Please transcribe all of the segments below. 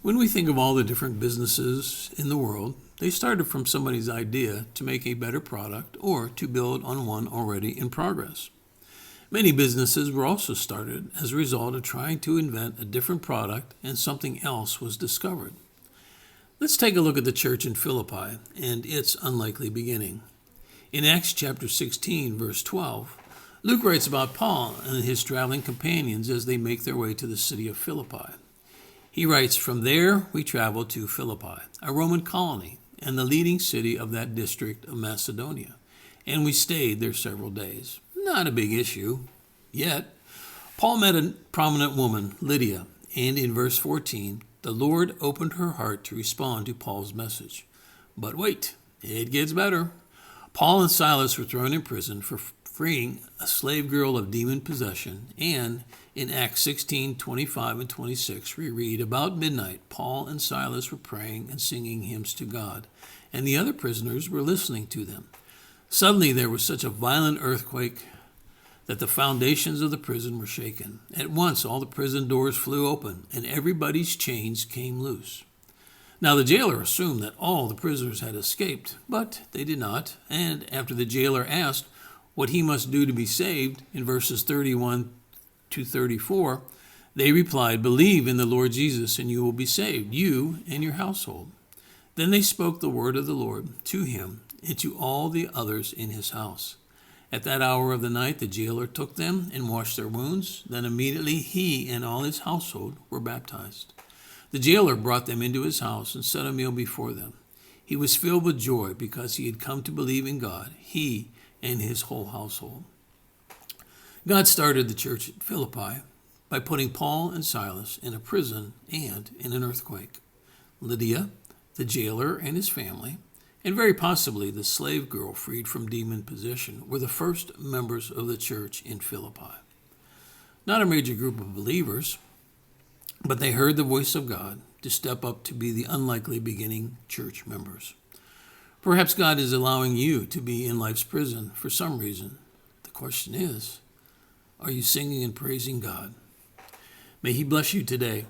When we think of all the different businesses in the world, they started from somebody's idea to make a better product or to build on one already in progress. Many businesses were also started as a result of trying to invent a different product and something else was discovered. Let's take a look at the church in Philippi and its unlikely beginning. In Acts chapter 16, verse 12, Luke writes about Paul and his traveling companions as they make their way to the city of Philippi. He writes, "From there we traveled to Philippi, a Roman colony and the leading city of that district of Macedonia, and we stayed there several days." Not a big issue. Yet, Paul met a prominent woman, Lydia, and in verse 14, the Lord opened her heart to respond to Paul's message. But wait, it gets better. Paul and Silas were thrown in prison for freeing a slave girl of demon possession, and in Acts 16, 25 and 26, we read, "About midnight, Paul and Silas were praying and singing hymns to God, and the other prisoners were listening to them. Suddenly there was such a violent earthquake that the foundations of the prison were shaken. At once all the prison doors flew open, and everybody's chains came loose. Now the jailer assumed that all the prisoners had escaped, but they did not, and after the jailer asked what he must do to be saved, in verses 31 to 34, they replied, 'Believe in the Lord Jesus, and you will be saved, you and your household.' Then they spoke the word of the Lord to him and to all the others in his house. At that hour of the night, the jailer took them and washed their wounds. Then immediately he and all his household were baptized. The jailer brought them into his house and set a meal before them. He was filled with joy because he had come to believe in God, he and his whole household." God started the church at Philippi by putting Paul and Silas in a prison and in an earthquake. Lydia, the jailer and his family, and very possibly the slave girl freed from demon possession, were the first members of the church in Philippi. Not a major group of believers, but they heard the voice of God to step up to be the unlikely beginning church members. Perhaps God is allowing you to be in life's prison for some reason. The question is, are you singing and praising God? May He bless you today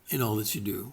in all that you do.